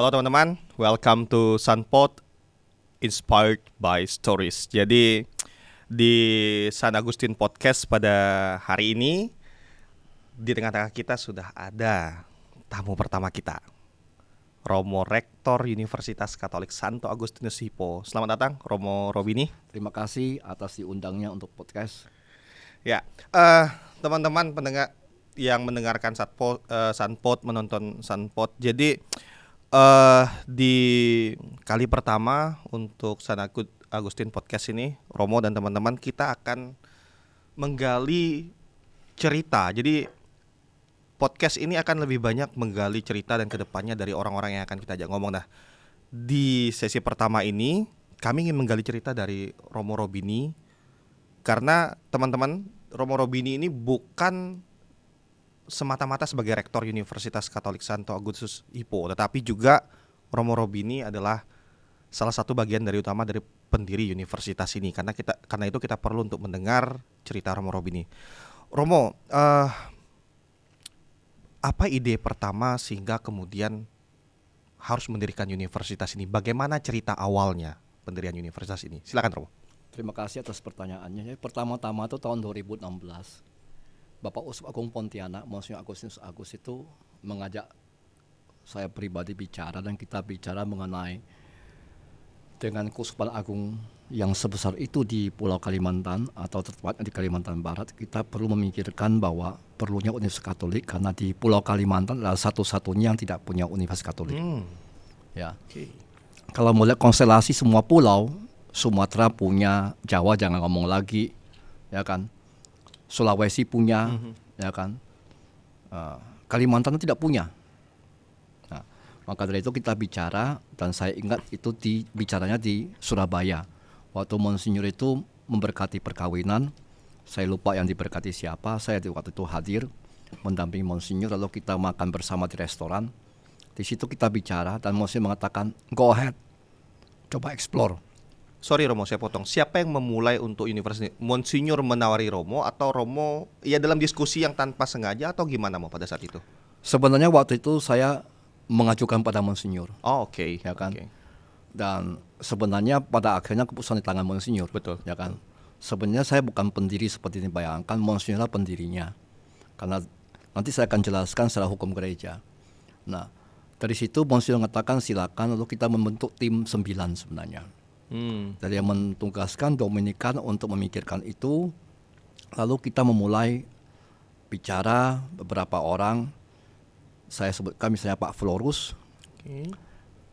Halo teman-teman, welcome to Sunpot Inspired by Stories. Jadi di San Agustin Podcast pada hari ini di tengah-tengah kita sudah ada tamu pertama kita, Romo Rektor Universitas Katolik Santo Agustinus Hippo. Selamat datang Romo Robini. Terima kasih atas diundangnya untuk podcast. Ya, teman-teman pendengar yang mendengarkan Sunpot, menonton Sunpot. Jadi di kali pertama untuk San Agustin Podcast ini, Romo dan teman-teman, kita akan menggali cerita. Jadi podcast ini akan lebih banyak menggali cerita dan kedepannya dari orang-orang yang akan kita ajak ngomong. Nah, di sesi pertama ini kami ingin menggali cerita dari Romo Robini, karena teman-teman, Romo Robini ini bukan semata-mata sebagai Rektor Universitas Katolik Santo Agustinus Hippo, tetapi juga Romo Robini adalah salah satu bagian dari utama dari pendiri universitas ini. Karena itu kita perlu untuk mendengar cerita Romo Robini. Romo, apa ide pertama sehingga kemudian harus mendirikan universitas ini? Bagaimana cerita awalnya pendirian universitas ini? Silakan Romo. Terima kasih atas pertanyaannya. Pertama-tama itu tahun 2016. Bapak Uskup Agung Pontianak, Monsignor Agustinus Agus itu mengajak saya pribadi bicara, dan kita bicara mengenai dengan Keuskupan Agung yang sebesar itu di Pulau Kalimantan atau tepatnya di Kalimantan Barat, kita perlu memikirkan bahwa perlunya Universitas Katolik, karena di Pulau Kalimantan adalah satu-satunya yang tidak punya Universitas Katolik. Ya. Okay. Kalau melihat konstelasi semua pulau, Sumatera punya, Jawa jangan ngomong lagi, ya kan. Sulawesi punya, ya kan. Kalimantan tidak punya. Nah, maka dari itu kita bicara, dan saya ingat itu bicaranya di Surabaya. Waktu Monsinyur itu memberkati perkawinan, saya lupa yang diberkati siapa. Saya waktu itu hadir mendampingi Monsinyur, lalu kita makan bersama di restoran. Di situ kita bicara, dan Monsinyur mengatakan, go ahead, coba explore. Sorry Romo, saya potong. Siapa yang memulai untuk universitas ini? Monsinyur menawari Romo, atau Romo ya dalam diskusi yang tanpa sengaja, atau gimana mau pada saat itu? Sebenarnya waktu itu saya mengajukan pada Monsinyur. Oh, oke. Ya kan. Okay. Dan sebenarnya pada akhirnya keputusan di tangan Monsinyur. Betul. Ya kan. Sebenarnya saya bukan pendiri seperti dibayangkan, Monsinyur pendirinya. Karena nanti saya akan jelaskan secara hukum gereja. Nah, dari situ Monsinyur mengatakan silakan, lalu kita membentuk tim 9 sebenarnya. Jadi yang mentugaskan Dominikan untuk memikirkan itu. Lalu kita memulai bicara beberapa orang. Saya sebutkan misalnya Pak Florus,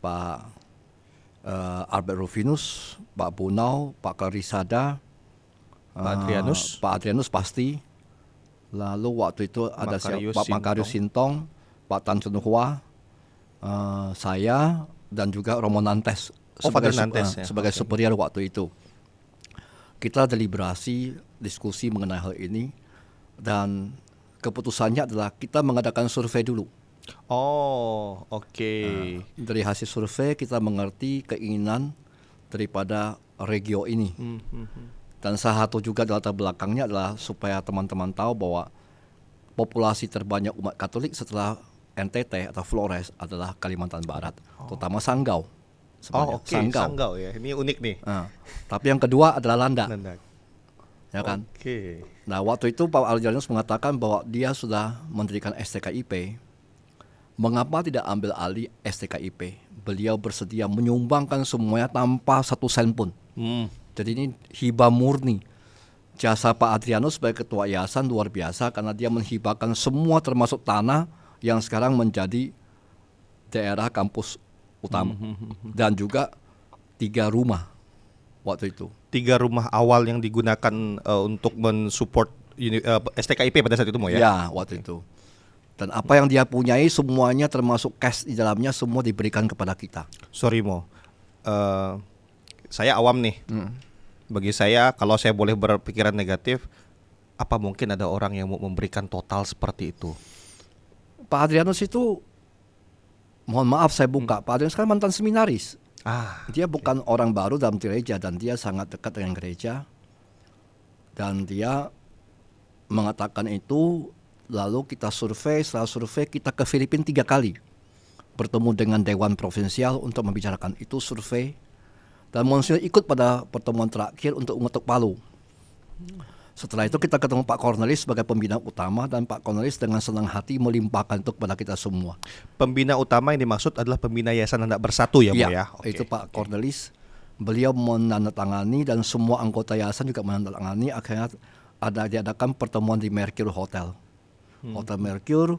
Pak Albert Rufinus, Pak Bunau, Pak Clarisada, Pak Adrianus pasti. Lalu waktu itu ada Pak Makarius Sintong, Pak Tan Chun Hua, saya, dan juga Romo Nantes. Sebagai superior waktu itu. Kita deliberasi, diskusi mengenai hal ini, dan keputusannya adalah kita mengadakan survei dulu. Oh, oke. Dari hasil survei kita mengerti keinginan daripada regio ini. Dan salah satu juga latar belakangnya adalah supaya teman-teman tahu bahwa populasi terbanyak umat Katolik setelah NTT atau Flores adalah Kalimantan Barat, terutama Sanggau. Sanggau ya. Ini unik nih. Tapi yang kedua adalah Landak. Ya kan? Okay. Nah, waktu itu Pak Adrianus mengatakan bahwa dia sudah mendirikan STKIP. Mengapa tidak ambil alih STKIP? Beliau bersedia menyumbangkan semuanya tanpa satu sen pun. Jadi ini hibah murni. Jasa Pak Adrianus sebagai ketua yayasan luar biasa, karena dia menghibahkan semua termasuk tanah yang sekarang menjadi daerah kampus utama, dan juga 3 rumah waktu itu. 3 rumah awal yang digunakan untuk mensupport STKIP pada saat itu, Mo, ya? Ya, waktu itu. Dan apa yang dia punyai semuanya termasuk cash di dalamnya, semua diberikan kepada kita. Sorry Mo, saya awam nih. Bagi saya, kalau saya boleh berpikiran negatif, apa mungkin ada orang yang mau memberikan total seperti itu? Pak Adrianus itu, mohon maaf saya buka, Pak Adrianus kan mantan seminaris. Dia bukan orang baru dalam gereja, dan dia sangat dekat dengan gereja. Dan dia mengatakan itu, lalu kita survei, setelah survei kita ke Filipina 3 kali. bertemu dengan Dewan Provinsial untuk membicarakan itu, survei. Dan Monsignor ikut pada pertemuan terakhir untuk mengetuk palu. Setelah itu kita ketemu Pak Cornelis sebagai pembina utama, dan Pak Cornelis dengan senang hati melimpahkan itu kepada kita semua. Pembina utama yang dimaksud adalah pembina Yayasan Anak Bersatu ya, Mo ya? Oke, Itu Pak Cornelis. Beliau menandatangani dan semua anggota yayasan juga menandatangani. Akhirnya diadakan pertemuan di Mercure Hotel. Hotel Mercure,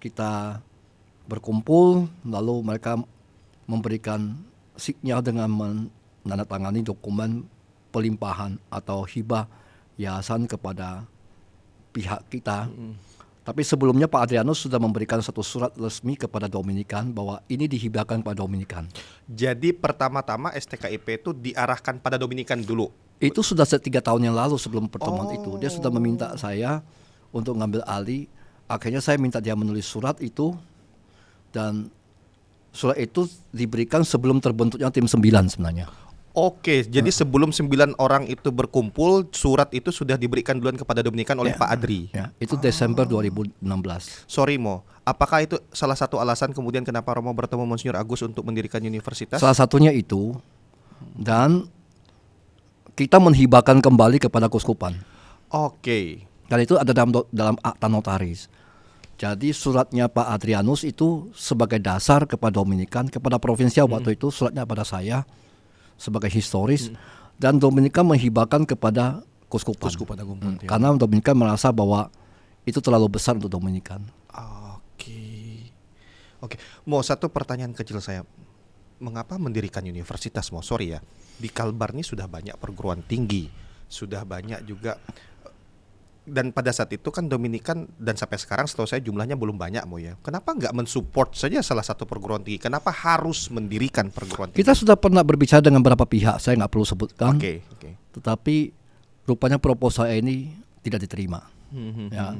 kita berkumpul, lalu mereka memberikan sinyal dengan menandatangani dokumen pelimpahan atau hibah yayasan kepada pihak kita. Tapi sebelumnya Pak Adrianus sudah memberikan satu surat resmi kepada Dominikan bahwa ini dihibahkan pada Dominikan. Jadi pertama-tama STKIP itu diarahkan pada Dominikan dulu. Itu sudah 3 tahun yang lalu sebelum pertemuan itu. Dia sudah meminta saya untuk ngambil alih. Akhirnya saya minta dia menulis surat itu, dan surat itu diberikan sebelum terbentuknya tim 9 sebenarnya. Oke, jadi sebelum 9 orang itu berkumpul, surat itu sudah diberikan duluan kepada Dominikan oleh Pak Adri. Ya, itu Desember 2016. Sorry Mo, apakah itu salah satu alasan kemudian kenapa Romo bertemu Monsignor Agus untuk mendirikan universitas? Salah satunya itu, dan kita menghibahkan kembali kepada Kuskupan. Oke. Dan itu ada dalam akta notaris. Jadi suratnya Pak Adrianus itu sebagai dasar kepada Dominikan, kepada provinsial waktu itu, suratnya pada saya sebagai historis, dan Dominikan menghibahkan kepada Kuskupan. Karena Dominikan merasa bahwa itu terlalu besar untuk Dominikan. Oke. Mo, satu pertanyaan kecil saya. Mengapa mendirikan universitas, Mo? Sorry ya. Di Kalbar ini sudah banyak perguruan tinggi, sudah banyak juga. Dan pada saat itu kan Dominikan, dan sampai sekarang setahu saya jumlahnya belum banyak, Mo ya. Kenapa nggak mensupport saja salah satu perguruan tinggi? Kenapa harus mendirikan perguruan tinggi? Kita sudah pernah berbicara dengan beberapa pihak, saya nggak perlu sebutkan. Oke. Tetapi rupanya proposal ini tidak diterima. Ya,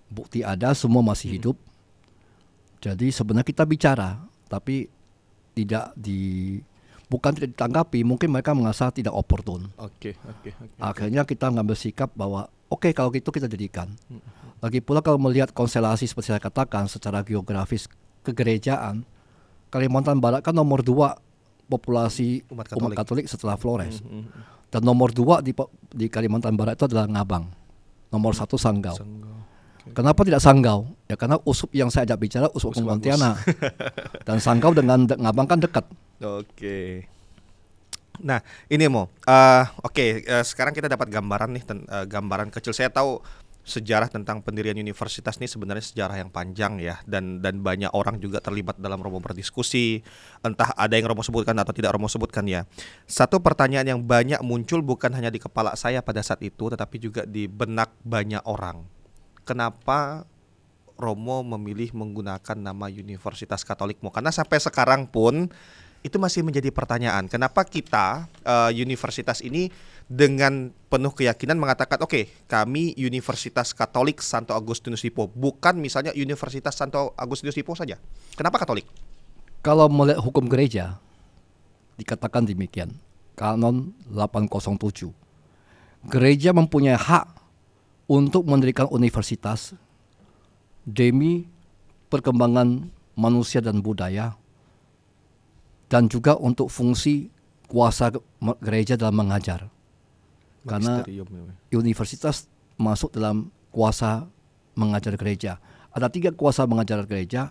bukti ada, semua masih hidup. Jadi sebenarnya kita bicara, tapi bukan tidak ditanggapi, mungkin mereka merasa tidak oportun. Oke. Akhirnya kita ngambil sikap bahwa oke, kalau gitu kita jadikan. Lagi pula kalau melihat konstelasi seperti saya katakan secara geografis kegerejaan, Kalimantan Barat kan nomor 2 populasi umat Katolik setelah Flores. Dan nomor 2 di Kalimantan Barat itu adalah Ngabang. Nomor 1 Sanggau. Kenapa tidak Sanggau? Ya karena uskup yang saya ajak bicara uskup Pontianak. Dan Sanggau dengan Ngabang kan dekat. Oke. Nah, ini Mo. Sekarang kita dapat gambaran nih, gambaran kecil. Saya tahu sejarah tentang pendirian universitas ini sebenarnya sejarah yang panjang ya, dan banyak orang juga terlibat dalam Romo berdiskusi. Entah ada yang Romo sebutkan atau tidak Romo sebutkan ya. Satu pertanyaan yang banyak muncul bukan hanya di kepala saya pada saat itu, tetapi juga di benak banyak orang. Kenapa Romo memilih menggunakan nama Universitas Katolik Mo? Karena sampai sekarang pun itu masih menjadi pertanyaan. Kenapa kita universitas ini dengan penuh keyakinan mengatakan oke, kami Universitas Katolik Santo Agustinus Hippo, bukan misalnya Universitas Santo Agustinus Hippo saja. Kenapa Katolik? Kalau melihat hukum gereja dikatakan demikian. Kanon 807. Gereja mempunyai hak untuk mendirikan universitas demi perkembangan manusia dan budaya, dan juga untuk fungsi kuasa gereja dalam mengajar. Karena universitas masuk dalam kuasa mengajar gereja. Ada 3 kuasa mengajar gereja,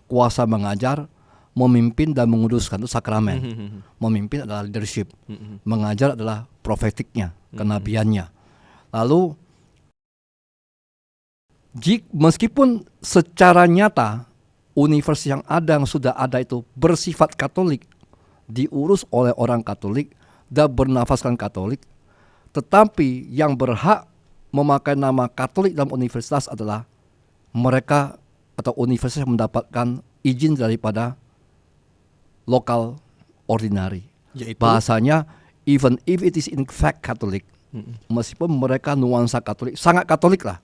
kuasa mengajar, memimpin dan menguduskan, itu sakramen. Memimpin adalah leadership, mengajar adalah profetiknya, kenabiannya. Lalu meskipun secara nyata universitas yang sudah ada itu bersifat Katolik, diurus oleh orang Katolik dan bernafaskan Katolik, tetapi yang berhak memakai nama Katolik dalam universitas adalah mereka atau universitas yang mendapatkan izin daripada lokal ordinary. Yaitu? Bahasanya even if it is in fact Catholic, meskipun mereka nuansa Katolik, sangat Katolik lah.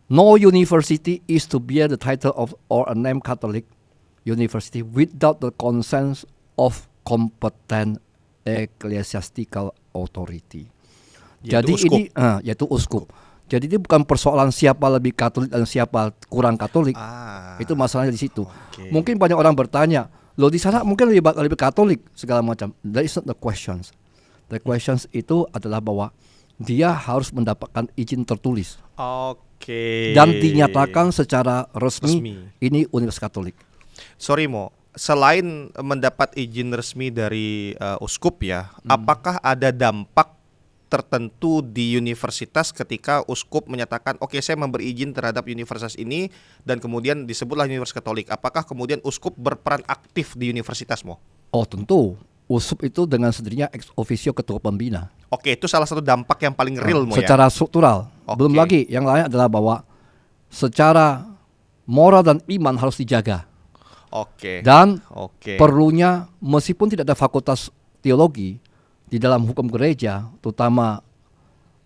No university is to bear the title of or a name Catholic university without the consent of competent ecclesiastical authority. Jadi ini yaitu uskup. Jadi ini bukan persoalan siapa lebih Katolik dan siapa kurang Katolik. Itu masalahnya di situ. Oke. Mungkin banyak orang bertanya, loh di sana mungkin lebih Katolik segala macam. That is not the questions. The questions itu adalah bahwa dia harus mendapatkan izin tertulis Oke. dan dinyatakan secara resmi Resmi. ini Universitas Katolik. Sorry Mo, selain mendapat izin resmi dari uskup ya, apakah ada dampak tertentu di universitas ketika uskup menyatakan oke saya memberi izin terhadap universitas ini dan kemudian disebutlah Universitas Katolik. Apakah kemudian uskup berperan aktif di universitas Mo? Oh tentu, uskup itu dengan sendirinya ex officio ketua pembina. Oke, itu salah satu dampak yang paling real Mo ya. Secara struktural. Oke. Belum lagi yang lain adalah bahwa secara moral dan iman harus dijaga. Oke. Dan Oke. perlunya meskipun tidak ada fakultas teologi di dalam hukum gereja, terutama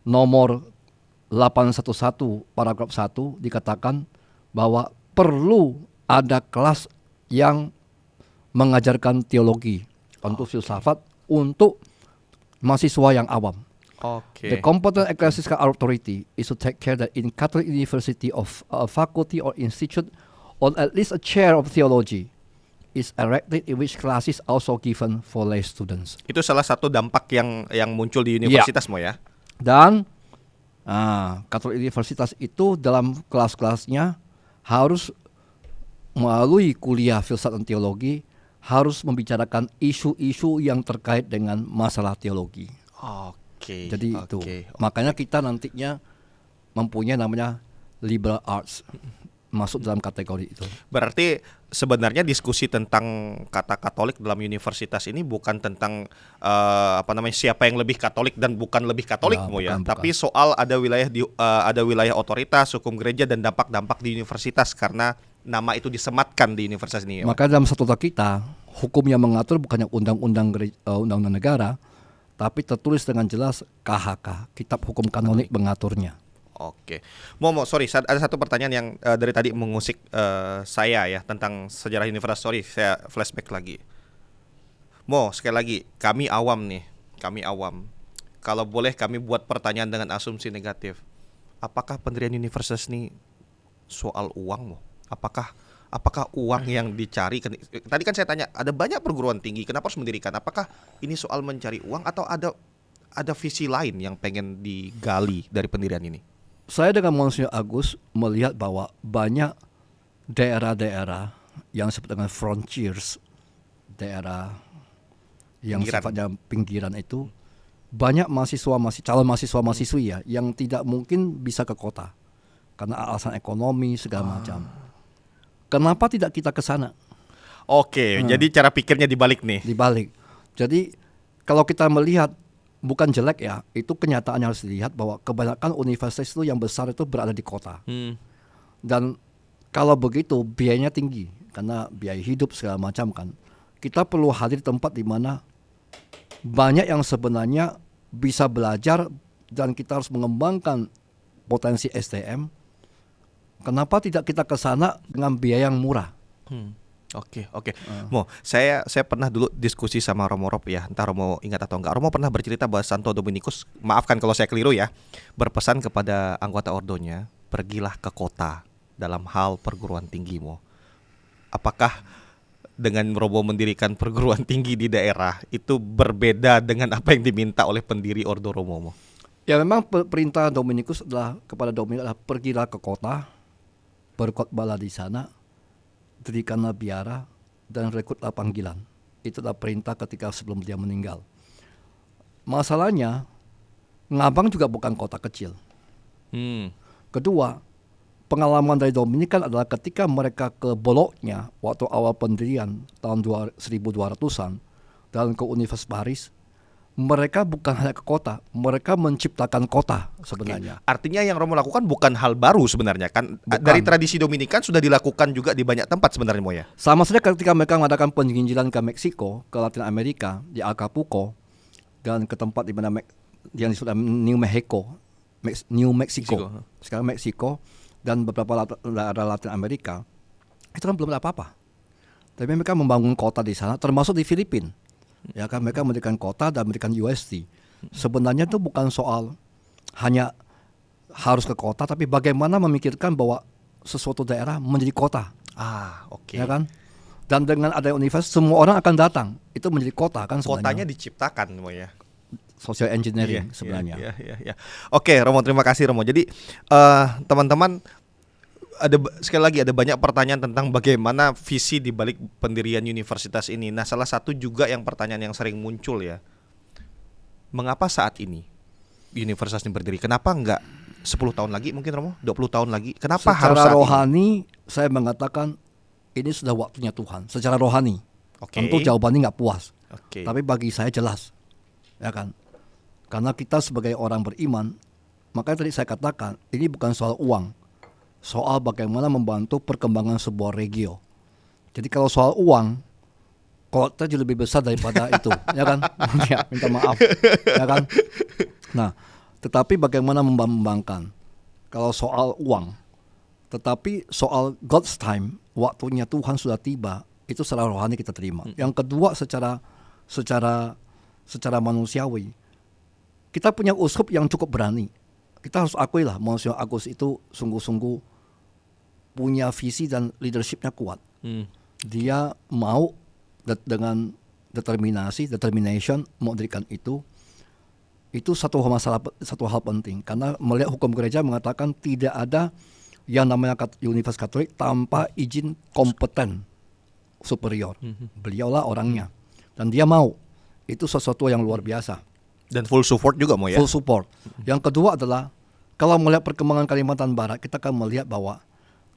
nomor 811 paragraf 1 dikatakan bahwa perlu ada kelas yang mengajarkan teologi untuk filsafat untuk mahasiswa yang awam. Oke. The competent ecclesiastical authority is to take care that in Catholic University of a faculty or institute or at least a chair of theology is erected in which classes also given for lay students. Itu salah satu dampak yang muncul di universitas Mo ya. Dan Catholic Universitas itu dalam kelas-kelasnya harus melalui kuliah filsafat dan teologi harus membicarakan isu-isu yang terkait dengan masalah teologi. Oke. Jadi oke, itu. oke. Makanya kita nantinya mempunyai namanya liberal arts masuk dalam kategori itu. Berarti sebenarnya diskusi tentang kata Katolik dalam universitas ini bukan tentang siapa yang lebih Katolik dan bukan lebih Katolik Ya, Mo ya, bukan. tapi soal ada wilayah otoritas hukum gereja dan dampak-dampak di universitas karena nama itu disematkan di universitas ini. Maka dalam statuta kita hukum yang mengatur bukannya undang-undang negara, tapi tertulis dengan jelas KHK, Kitab Hukum Kanonik mengaturnya. Oke, Momo, sorry, ada satu pertanyaan yang dari tadi mengusik saya ya tentang sejarah universitas. Sorry, saya flashback lagi. Mo, sekali lagi, kami awam nih, kami awam. Kalau boleh kami buat pertanyaan dengan asumsi negatif. Apakah pendirian universitas ini soal uang, Mo? Apakah uang yang dicari? Tadi kan saya tanya, ada banyak perguruan tinggi, kenapa harus mendirikan? Apakah ini soal mencari uang atau ada visi lain yang pengen digali dari pendirian ini? Saya dengan Monsignor Agus melihat bahwa banyak daerah-daerah yang disebut dengan frontiers, daerah yang Pinggiran. sifatnya pinggiran itu, banyak calon mahasiswa-mahasiswi ya yang tidak mungkin bisa ke kota karena alasan ekonomi segala macam. Kenapa tidak kita ke sana? Oke, jadi cara pikirnya dibalik nih. Dibalik. Jadi kalau kita melihat bukan jelek ya, itu kenyataan harus dilihat bahwa kebanyakan universitas itu yang besar itu berada di kota. Dan kalau begitu biayanya tinggi karena biaya hidup segala macam kan. Kita perlu hadir di tempat di mana banyak yang sebenarnya bisa belajar dan kita harus mengembangkan potensi SDM. Kenapa tidak kita ke sana dengan biaya yang murah? Oke. Mo, saya pernah dulu diskusi sama Romo Rob ya, entah Romo ingat atau enggak. Romo pernah bercerita bahwa Santo Dominikus, maafkan kalau saya keliru ya, berpesan kepada anggota ordonya, pergilah ke kota dalam hal perguruan tinggi, Mo. Apakah dengan Romo mendirikan perguruan tinggi di daerah itu berbeda dengan apa yang diminta oleh pendiri Ordo Romo, Mo? Ya memang perintah Dominikus adalah kepada Dominikus adalah pergilah ke kota, berkhotbahlah di sana, dirikanlah biara dan rekrutlah panggilan. Itu adalah perintah ketika sebelum dia meninggal. Masalahnya, Ngabang juga bukan kota kecil. Kedua, pengalaman dari Dominikan adalah ketika mereka ke Bologna waktu awal pendirian tahun 1200-an dan ke Universitas Paris, mereka bukan hanya ke kota, mereka menciptakan kota sebenarnya. Artinya yang Romo lakukan bukan hal baru sebenarnya kan? Bukan. Dari tradisi Dominikan sudah dilakukan juga di banyak tempat sebenarnya, Mo ya. Sama saja ketika mereka mengadakan penginjilan ke Meksiko, ke Latin Amerika, di Acapulco, dan ke tempat di mana yang disebut New Mexico. Meksiko. Sekarang Meksiko dan beberapa daerah Latin Amerika, itu kan belum ada apa-apa. Tapi mereka membangun kota di sana, termasuk di Filipina. Ya kan, mereka mendirikan kota dan mendirikan UST. Sebenarnya itu bukan soal hanya harus ke kota, tapi bagaimana memikirkan bahwa sesuatu daerah menjadi kota. Oke. ya kan? Dan dengan adanya universitas, semua orang akan datang. Itu menjadi kota kan Kotanya sebenarnya. diciptakan semua ya. Social engineering Iya, sebenarnya. iya. Oke, Romo, terima kasih Romo. Jadi teman-teman, sekali lagi ada banyak pertanyaan tentang bagaimana visi di balik pendirian universitas ini. Nah, salah satu juga yang pertanyaan yang sering muncul ya, mengapa saat ini universitas ini berdiri? Kenapa enggak 10 tahun lagi mungkin, Romo? 20 tahun lagi? Kenapa harus Secara saat rohani, saya mengatakan ini sudah waktunya Tuhan. Secara rohani, Oke. tentu jawabannya nggak puas. Oke. Tapi bagi saya jelas, ya kan? Karena kita sebagai orang beriman, makanya tadi saya katakan ini bukan soal uang, soal bagaimana membantu perkembangan sebuah regio. Jadi kalau soal uang, kota jauh lebih besar daripada itu, ya kan? Ya, minta maaf, ya kan? Nah, tetapi bagaimana membangkang? Kalau soal uang, tetapi soal God's time, waktunya Tuhan sudah tiba, itu secara rohani kita terima. Yang kedua, secara manusiawi, kita punya uskup yang cukup berani. Kita harus akui lah, Monsignor Agus itu sungguh-sungguh punya visi dan leadershipnya kuat. Dia mau dengan determination mendirikan itu satu hal penting. Karena melihat hukum gereja mengatakan tidak ada yang namanya Universitas Katolik tanpa izin kompeten superior. Beliaulah orangnya. Dan dia mau. Itu sesuatu yang luar biasa. Dan full support juga mau ya? Full support. Yang kedua adalah, kalau melihat perkembangan Kalimantan Barat, kita akan melihat bahwa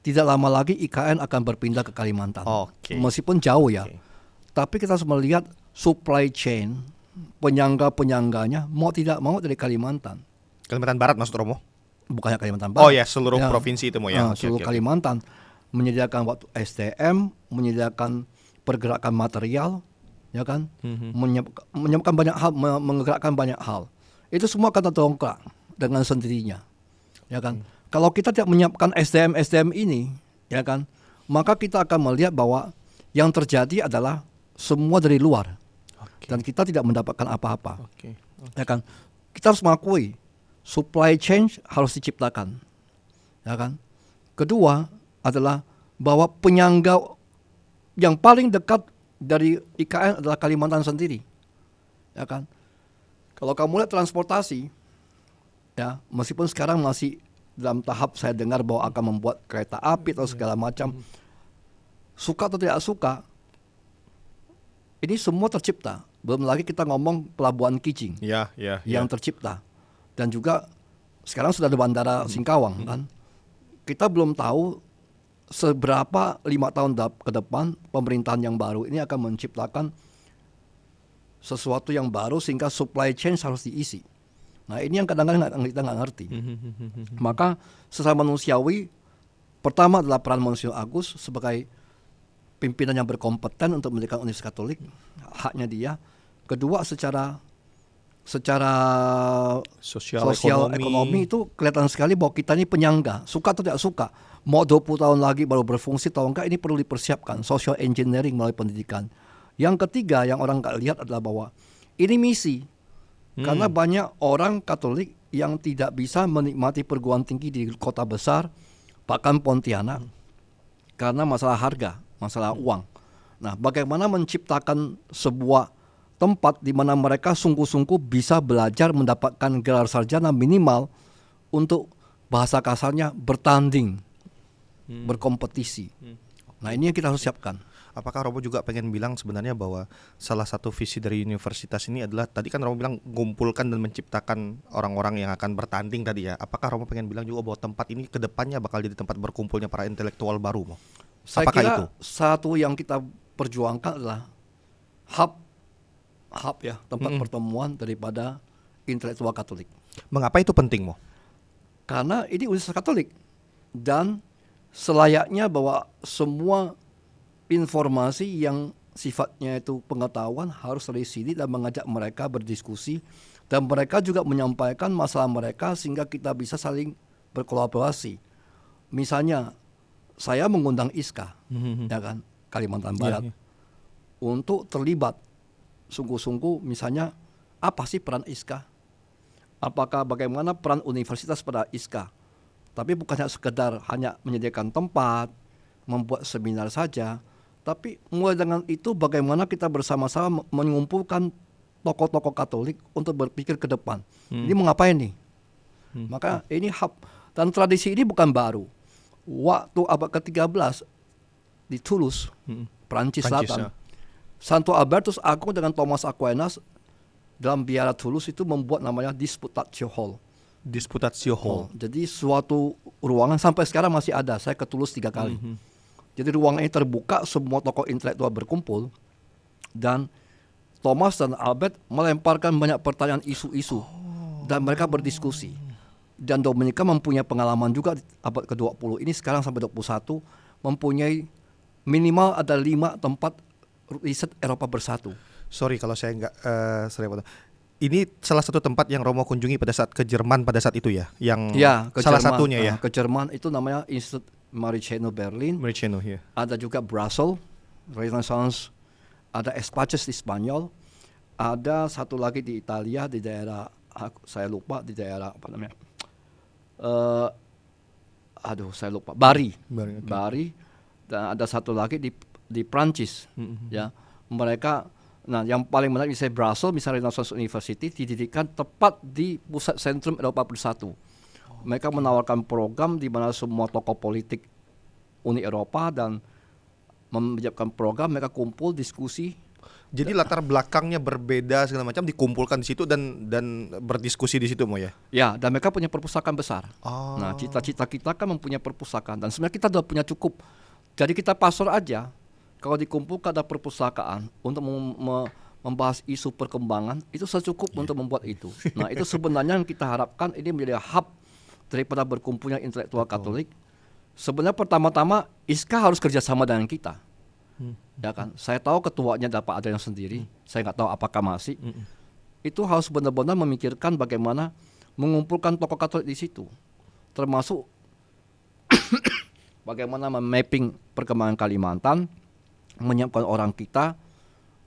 tidak lama lagi IKN akan berpindah ke Kalimantan. Oke. Meskipun jauh ya. Oke. Tapi kita harus melihat supply chain, penyangga-penyangganya mau tidak mau dari Kalimantan. Kalimantan Barat maksud Romo? Bukannya Kalimantan Barat. Oh ya, seluruh provinsi itu mau ya? Oke, Seluruh oke. Kalimantan menyediakan waktu SDM, menyediakan pergerakan material, ya kan? Menyiapkan banyak hal, menggerakkan banyak hal. Itu semua akan terdongkrak dengan sendirinya, ya kan? Kalau kita tidak menyiapkan SDM ini, ya kan, maka kita akan melihat bahwa yang terjadi adalah semua dari luar. Oke. Dan kita tidak mendapatkan apa-apa. Oke. Ya kan? Kita harus mengakui supply chain harus diciptakan. Ya kan? Kedua adalah bahwa penyangga yang paling dekat dari IKN adalah Kalimantan sendiri. Ya kan? Kalau kamu lihat transportasi, ya, meskipun sekarang masih dalam tahap saya dengar bahwa akan membuat kereta api atau segala macam, suka atau tidak suka, ini semua tercipta. Belum lagi kita ngomong pelabuhan Kijing yang tercipta. Dan juga sekarang sudah ada bandara Singkawang kan. Kita belum tahu seberapa 5 tahun ke depan pemerintahan yang baru ini akan menciptakan sesuatu yang baru sehingga supply chain harus diisi. Nah, ini yang kadang-kadang kita nggak ngerti. Maka secara manusiawi, pertama adalah peran Monsignor Agus sebagai pimpinan yang berkompeten untuk mendirikan Universitas Katolik, haknya dia. Kedua, secara sosial ekonomi itu kelihatan sekali bahwa kita ini penyangga, suka atau tidak suka. Mau 20 tahun lagi baru berfungsi atau enggak, ini perlu dipersiapkan, social engineering melalui pendidikan. Yang ketiga yang orang nggak lihat adalah bahwa ini misi. Karena banyak orang Katolik yang tidak bisa menikmati perguruan tinggi di kota besar, bahkan Pontianak, karena masalah harga, masalah uang. Nah, bagaimana menciptakan sebuah tempat di mana mereka sungguh-sungguh bisa belajar mendapatkan gelar sarjana minimal untuk bahasa kasarnya bertanding, berkompetisi. Nah, ini yang kita harus siapkan. Apakah Romo juga pengen bilang sebenarnya bahwa salah satu visi dari universitas ini adalah, tadi kan Romo bilang mengumpulkan dan menciptakan orang-orang yang akan bertanding tadi ya. Apakah Romo pengen bilang juga bahwa tempat ini kedepannya bakal jadi tempat berkumpulnya para intelektual baru? Saya Apakah kira itu? satu yang kita perjuangkan adalah hub ya, tempat pertemuan daripada intelektual Katolik. Mengapa itu penting, Mo? Karena ini Universitas Katolik dan selayaknya bahwa semua informasi yang sifatnya itu pengetahuan harus dari sini dan mengajak mereka berdiskusi dan mereka juga menyampaikan masalah mereka sehingga kita bisa saling berkolaborasi. Misalnya saya mengundang ISKA, ya kan, Kalimantan Barat, untuk terlibat sungguh-sungguh. Misalnya apa sih peran ISKA? Apakah bagaimana peran universitas pada ISKA? Tapi bukan sekedar hanya menyediakan tempat, membuat seminar saja, tapi mulai dengan itu bagaimana kita bersama-sama mengumpulkan tokoh-tokoh Katolik untuk berpikir ke depan. Ini mau ngapain nih? Maka ini hub, dan tradisi ini bukan baru. Waktu abad ke-13 di Toulouse, Prancis Selatan, Santo Albertus Agung dengan Thomas Aquinas dalam biara Toulouse itu membuat namanya Disputatio Hall. Disputatio Hall. Jadi suatu ruangan sampai sekarang masih ada. Saya ke Toulouse 3 kali. Jadi ruangan ini terbuka, semua tokoh intelektual berkumpul, dan Thomas dan Albert melemparkan banyak pertanyaan isu-isu, dan mereka berdiskusi. Dan Dominika mempunyai pengalaman juga di abad ke-20 ini, sekarang sampai 21 mempunyai minimal ada 5 tempat riset Eropa bersatu. Sorry kalau saya nggak ini salah satu tempat yang Romo kunjungi pada saat ke Jerman pada saat itu ya, yang ke salah Jerman, satunya ya. Ke Jerman itu namanya Institut Mariceno Berlin. Mariceno, ya. Ada juga Brussels, Renaissance, ada Espaces di Spanyol, ada satu lagi di Italia di daerah saya lupa di daerah apa namanya. Saya lupa. Bari. Dan ada satu lagi di Prancis. Ya. Mereka, nah yang paling menarik misalnya Brussels, misalnya Renaissance University didirikan tepat di pusat sentrum Eropa Bersatu. Mereka menawarkan program di mana semua tokoh politik Uni Eropa dan menyiapkan program, mereka kumpul diskusi. Jadi latar belakangnya berbeda segala macam dikumpulkan di situ dan berdiskusi di situ Mo ya. Ya, dan mereka punya perpustakaan besar. Nah, cita-cita kita kan mempunyai perpustakaan, dan sebenarnya kita sudah punya cukup. Jadi kita pastor aja kalau dikumpulkan ada perpustakaan untuk membahas isu perkembangan, itu sudah cukup untuk membuat itu. Nah, itu sebenarnya yang kita harapkan ini menjadi hub daripada berkumpulnya intelektual Katolik. Sebenarnya pertama-tama ISKA harus kerjasama dengan kita. Ya kan, saya tahu ketuanya dapat ada yang sendiri, saya nggak tahu apakah masih. Itu harus benar-benar memikirkan bagaimana mengumpulkan tokoh Katolik di situ, termasuk bagaimana memapping perkembangan Kalimantan, menyiapkan orang kita,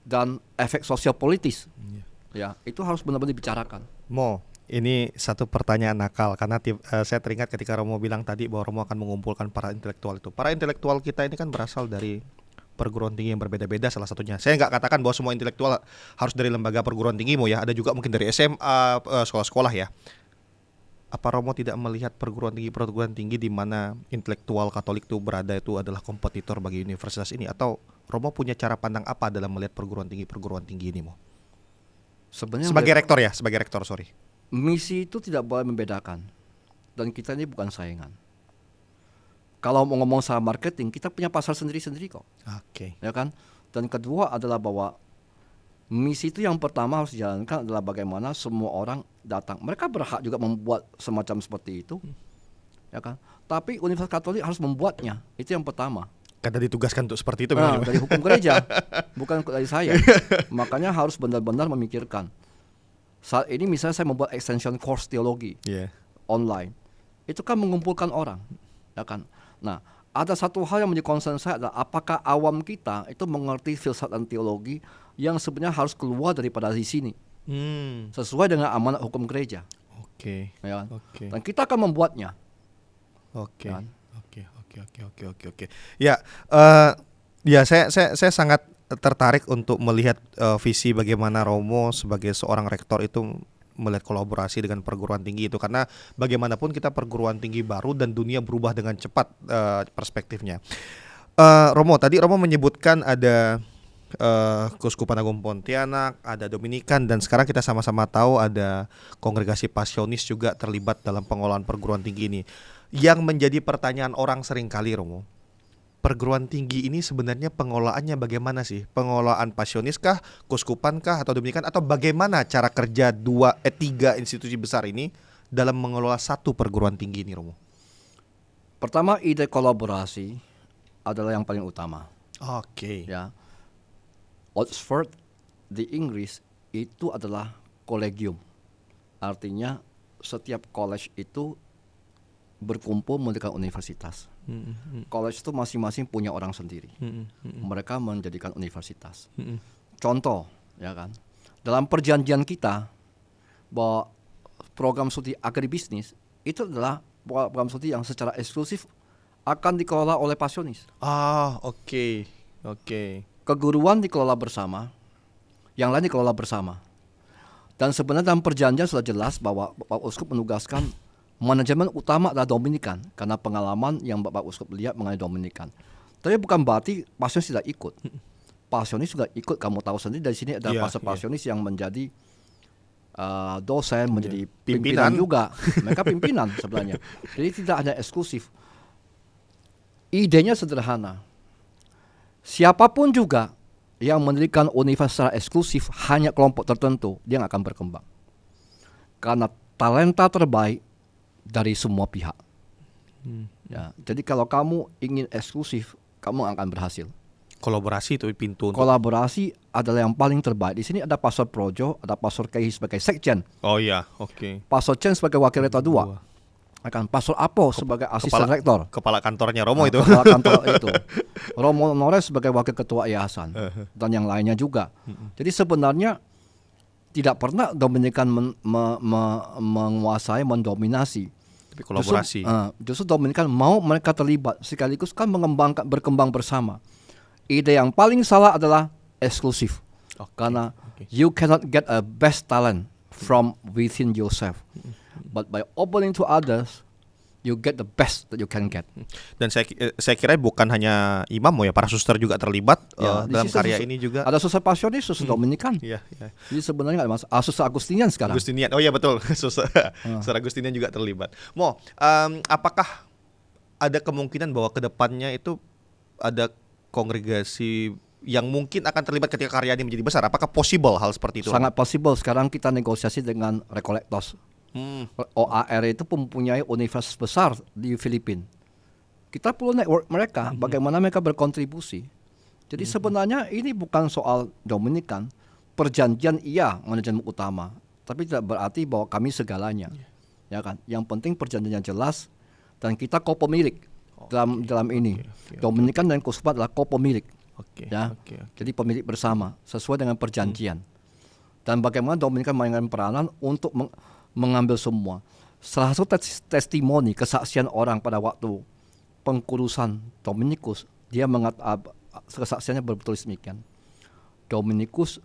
dan efek sosial politis. Ya, itu harus benar-benar dibicarakan. Mo, ini satu pertanyaan nakal karena saya teringat ketika Romo bilang tadi bahwa Romo akan mengumpulkan para intelektual itu. Para intelektual kita ini kan berasal dari perguruan tinggi yang berbeda-beda salah satunya. Saya nggak katakan bahwa semua intelektual harus dari lembaga perguruan tinggi Mo ya. Ada juga mungkin dari SMA, sekolah-sekolah ya. Apa Romo tidak melihat perguruan tinggi di mana intelektual Katolik itu berada itu adalah kompetitor bagi universitas ini, atau Romo punya cara pandang apa dalam melihat perguruan tinggi ini Mo? Sebenarnya sebagai rektor, sorry. Misi itu tidak boleh membedakan, dan kita ini bukan saingan. Kalau mau ngomong soal marketing, kita punya pasar sendiri-sendiri kok. Oke. Ya kan? Dan kedua adalah bahwa misi itu yang pertama harus dijalankan adalah bagaimana semua orang datang. Mereka berhak juga membuat semacam seperti itu. Ya kan? Tapi Universitas Katolik harus membuatnya. Itu yang pertama. Karena ditugaskan untuk seperti itu memang. Dari hukum gereja, bukan dari saya. Makanya harus benar-benar memikirkan. Saat ini misalnya saya membuat extension course teologi online. Itu kan mengumpulkan orang. Ya kan? Nah, ada satu hal yang menjadi concern saya adalah apakah awam kita itu mengerti filsafat dan teologi yang sebenarnya harus keluar daripada di sini. Sesuai dengan amanat hukum gereja. Oke. Ya kan? Dan kita akan membuatnya. Oke. Kan? Oke. Ya, saya sangat tertarik untuk melihat visi bagaimana Romo sebagai seorang rektor itu melihat kolaborasi dengan perguruan tinggi itu, karena bagaimanapun kita perguruan tinggi baru dan dunia berubah dengan cepat perspektifnya. Romo menyebutkan ada Keuskupan Agung Pontianak, ada Dominikan, dan sekarang kita sama-sama tahu ada kongregasi Pasionis juga terlibat dalam pengelolaan perguruan tinggi ini. Yang menjadi pertanyaan orang seringkali, Romo, perguruan tinggi ini sebenarnya pengelolaannya bagaimana sih? Pengelolaan Pasionis kah, Keuskupan kah, atau Dominikan, atau bagaimana cara kerja 3 institusi besar ini dalam mengelola satu perguruan tinggi ini, Romo? Pertama, ide kolaborasi adalah yang paling utama. Oke. Ya. Oxford di Inggris itu adalah kolegium. Artinya setiap college itu berkumpul mendirikan universitas. College itu masing-masing punya orang sendiri. Mereka menjadikan universitas. Contoh, ya kan, dalam perjanjian kita bahwa program studi agribisnis itu adalah program studi yang secara eksklusif akan dikelola oleh pasionis. Oke. Keguruan dikelola bersama, yang lain dikelola bersama. Dan sebenarnya dalam perjanjian sudah jelas bahwa Bapak Uskup menugaskan manajemen utama adalah Dominikan, karena pengalaman yang Bapak Uskup lihat mengenai Dominikan. Tapi bukan berarti pasionis tidak ikut. Pasionis juga ikut. Kamu tahu sendiri dari sini ada pasionis yang menjadi dosen, menjadi pimpinan juga. Mereka pimpinan sebenarnya. Jadi tidak hanya eksklusif. Idenya sederhana. Siapapun juga yang mendirikan universitas secara eksklusif hanya kelompok tertentu, dia nggak akan berkembang. Karena talenta terbaik dari semua pihak. Ya, jadi kalau kamu ingin eksklusif, kamu akan berhasil. Kolaborasi itu pintu. Kolaborasi adalah yang paling terbaik. Di sini ada Pastor Projo, ada Pastor Kei sebagai sekjen. Oh iya, oke. Pastor Chen sebagai wakil rektor 2. Akan Pastor Apo sebagai asisten rektor. Kepala kantornya Romo itu. Kepala kantor itu. Romo Nores sebagai wakil ketua yayasan dan yang lainnya juga. Jadi sebenarnya tidak pernah Dominikan menguasai, mendominasi. Tapi kolaborasi. Justru Dominikan mau mereka terlibat sekaligus kan berkembang bersama. Ide yang paling salah adalah eksklusif. Karena you cannot get a best talent from within yourself. But by opening to others, you get the best that you can get. Dan saya kira bukan hanya imam ya, para suster juga terlibat dalam karya ini juga. Ada suster pasionis, suster Dominikan. Iya. Jadi sebenarnya nggak ada masalah. Suster Agustinian sekarang. Agustinian, oh iya betul, suster Agustinian juga terlibat. Apakah ada kemungkinan bahwa kedepannya itu ada kongregasi yang mungkin akan terlibat ketika karya ini menjadi besar? Apakah possible hal seperti itu? Sangat possible. Sekarang kita negosiasi dengan Recollectos. OAR itu mempunyai universitas besar di Filipina. Kita perlu network mereka, bagaimana mereka berkontribusi. Jadi sebenarnya ini bukan soal Dominikan. Perjanjian iya manajemen utama, tapi tidak berarti bahwa kami segalanya. Ya kan? Yang penting perjanjiannya jelas dan kita kopemilik dalam ini. Dominikan dan Kuspat adalah kopemilik. Jadi pemilik bersama sesuai dengan perjanjian. Dan bagaimana Dominikan memainkan peranan untuk mengambil semua. Salah satu testimoni kesaksian orang pada waktu pengkurusan Dominikus, dia kesaksiannya bertulis demikian. Dominikus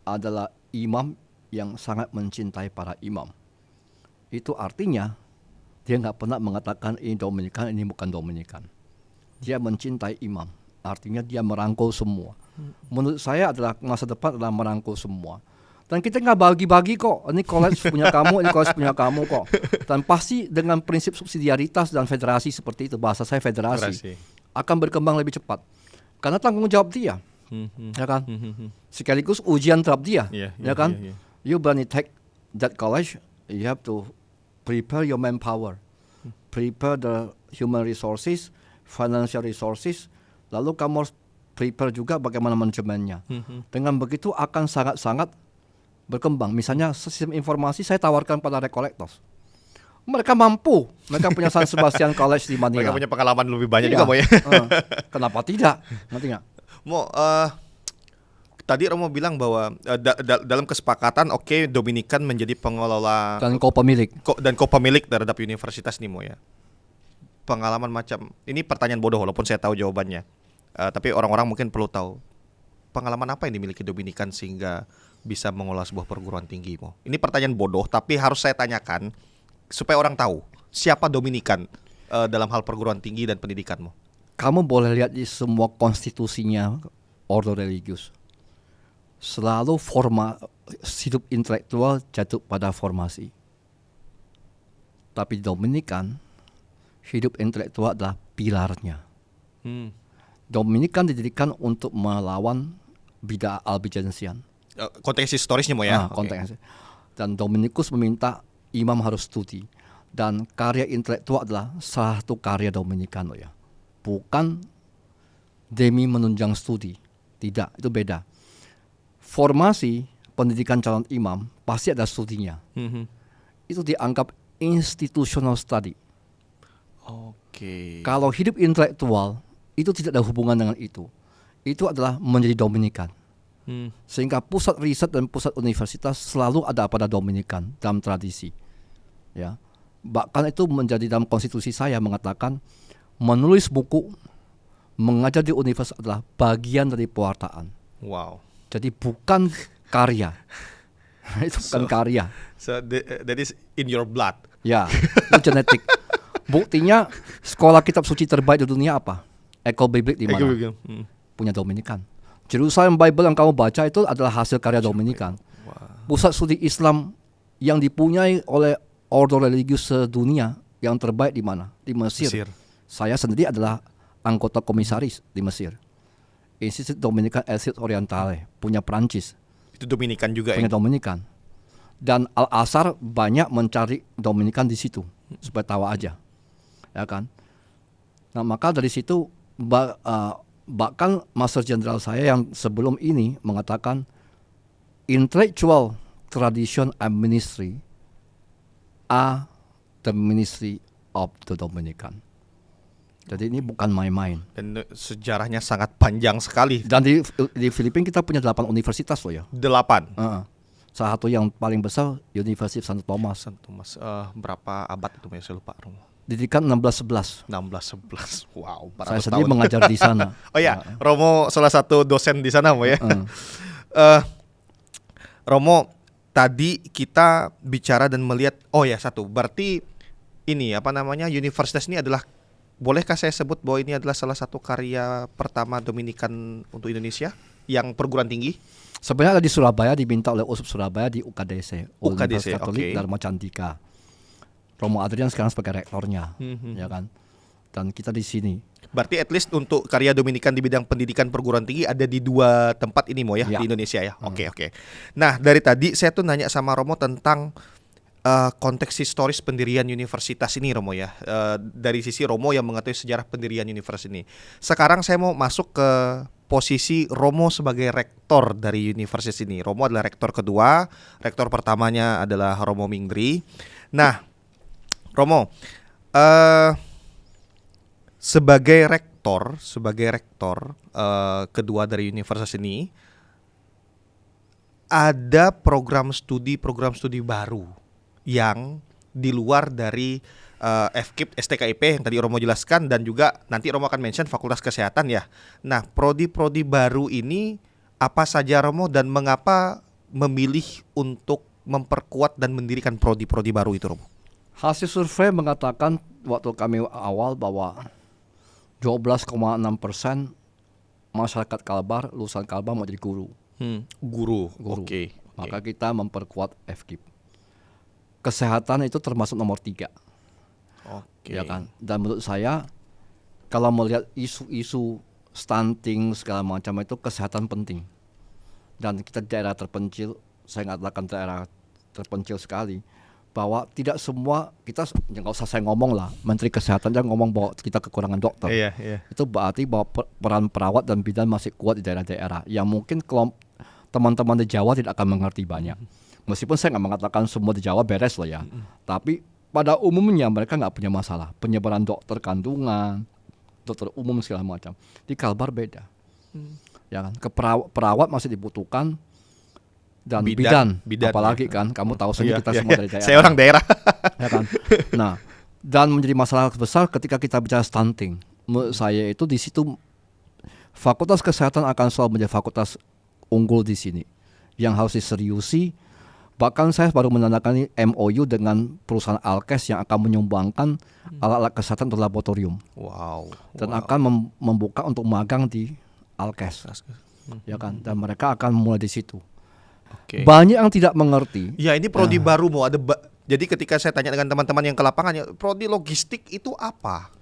adalah imam yang sangat mencintai para imam. Itu artinya dia nggak pernah mengatakan ini Dominikan, ini bukan Dominikan. Dia mencintai imam. Artinya dia merangkul semua. Menurut saya adalah masa depan adalah merangkul semua. Dan kita nggak bagi-bagi kok. Ini college punya kamu, ini college punya kamu kok. Dan pasti dengan prinsip subsidiaritas dan federasi seperti itu, bahasa saya federasi. Akan berkembang lebih cepat. Karena tanggung jawab dia, ya kan. Sekaligus ujian terhadap dia, ya kan. You berani take that college, you have to prepare your manpower, prepare the human resources, financial resources. Lalu kamu harus prepare juga bagaimana manajemennya. Dengan begitu akan sangat-sangat berkembang. Misalnya sistem informasi saya tawarkan pada Recollectos. Mereka mampu. Mereka punya San Sebastian College di Manila. Mereka punya pengalaman lebih banyak juga, Mo ya. Kenapa tidak? Ngerti nggak? Mo, tadi Romo bilang bahwa dalam kesepakatan Dominikan menjadi pengelola dan kopemilik terhadap universitas nih, Mo ya. Pengalaman macam ini pertanyaan bodoh walaupun saya tahu jawabannya. Tapi orang-orang mungkin perlu tahu pengalaman apa yang dimiliki Dominikan sehingga bisa mengolah sebuah perguruan tinggi, Mo. Ini pertanyaan bodoh tapi harus saya tanyakan supaya orang tahu siapa Dominikan dalam hal perguruan tinggi dan pendidikan, Mo. Kamu boleh lihat di semua konstitusinya ordo religius. Selalu hidup intelektual jatuh pada formasi. Tapi Dominikan hidup intelektual adalah pilarnya. Dominikan didirikan untuk melawan bidah Albigensian. Konteks historisnya, Mo ya. Konteks. Dan Dominikus meminta imam harus studi. Dan karya intelektual adalah salah satu karya Dominikan loh ya. Bukan demi menunjang studi. Tidak, itu beda. Formasi pendidikan calon imam pasti ada studinya. Itu dianggap institutional study. Kalau hidup intelektual itu tidak ada hubungan dengan itu. Itu adalah menjadi Dominikan. Sehingga pusat riset dan pusat universitas selalu ada pada Dominikan dalam tradisi. Ya. Bahkan itu menjadi dalam konstitusi saya mengatakan menulis buku, mengajar di universitas adalah bagian dari pewartaan. Wow. Jadi bukan karya. Itu bukan karya. So that is in your blood. Ya, itu genetik. Buktinya sekolah kitab suci terbaik di dunia apa? Ecole Biblique di mana? Punya Dominikan. Jerusalem Bible yang kamu baca itu adalah hasil karya Dominikan. Pusat studi Islam yang dipunyai oleh ordo religius sedunia yang terbaik di mana? Di Mesir. Saya sendiri adalah anggota komisaris di Mesir. Institut Dominican Etudes Orientales punya Prancis. Itu Dominikan juga punya Dominikan. Dan Al-Azhar banyak mencari Dominikan di situ supaya tahu aja, ya kan. Nah maka dari situ bahkan Master Jenderal saya yang sebelum ini mengatakan intellectual tradition and ministry are the ministry of the Dominican. Jadi ini bukan main-main. Dan sejarahnya sangat panjang sekali. Dan di Filipina kita punya 8 universitas loh ya. 8. Salah satu yang paling besar University of Santo Tomas. Berapa abad itu saya lupa. Didikan 1611. 1611. Wow, 400 saya sendiri tahun. mengajar di sana. Oh ya, Romo salah satu dosen di sana, Mo ya. Romo, tadi kita bicara dan melihat, berarti ini universitas ini adalah, bolehkah saya sebut bahwa ini adalah salah satu karya pertama Dominikan untuk Indonesia yang perguruan tinggi? Sebenarnya ada di Surabaya, diminta oleh USUP Surabaya di UKDC, Universitas Katolik Dharma Candika. Romo Adrian sekarang sebagai rektornya, ya kan. Dan kita di sini. Berarti at least untuk karya Dominikan di bidang pendidikan perguruan tinggi ada di 2 tempat ini, Mo ya, di Indonesia ya. Oke. Nah, dari tadi saya tuh nanya sama Romo tentang konteks historis pendirian universitas ini, Romo ya. Dari sisi Romo yang mengetahui sejarah pendirian universitas ini. Sekarang saya mau masuk ke posisi Romo sebagai rektor dari universitas ini. Romo adalah rektor kedua, rektor pertamanya adalah Romo Mingdri. Nah, Romo, sebagai rektor kedua dari universitas ini, ada program studi baru yang di luar dari FKIP, STKIP yang tadi Romo jelaskan, dan juga nanti Romo akan mention Fakultas Kesehatan ya. Nah, prodi-prodi baru ini apa saja, Romo, dan mengapa memilih untuk memperkuat dan mendirikan prodi-prodi baru itu, Romo? Hasil survei mengatakan waktu kami awal bahwa 12,6% masyarakat Kalbar, lulusan Kalbar mau jadi guru. Guru. Oke. Maka kita memperkuat FKIP. Kesehatan itu termasuk nomor 3. Ya kan. Dan menurut saya kalau melihat isu-isu stunting segala macam itu, kesehatan penting. Dan kita daerah terpencil, saya mengatakan daerah terpencil sekali, bahwa tidak semua kita, nggak usah saya ngomong lah, Menteri Kesehatan aja ngomong bahwa kita kekurangan dokter. Itu berarti bahwa peran perawat dan bidan masih kuat di daerah-daerah yang mungkin teman-teman di Jawa tidak akan mengerti banyak. Meskipun saya nggak mengatakan semua di Jawa beres loh ya, tapi pada umumnya mereka nggak punya masalah. Penyebaran dokter kandungan, dokter umum segala macam. Di Kalbar beda. Ya kan, perawat masih dibutuhkan, dan bidan. Apalagi kan, kamu tahu sendiri kita semua dari daerah. Saya orang daerah. Ya kan. Nah, dan menjadi masalah besar ketika kita bicara stunting. Menurut saya itu di situ Fakultas Kesehatan akan selalu menjadi fakultas unggul di sini yang harus diseriusi. Bahkan saya baru menandatangani MOU dengan perusahaan Alkes yang akan menyumbangkan alat-alat kesehatan untuk laboratorium. Dan akan membuka untuk magang di Alkes. Ya kan, dan mereka akan mulai di situ. Banyak yang tidak mengerti. Ya, ini prodi baru, mau ada. Jadi ketika saya tanya dengan teman-teman yang ke lapangan, prodi logistik itu apa?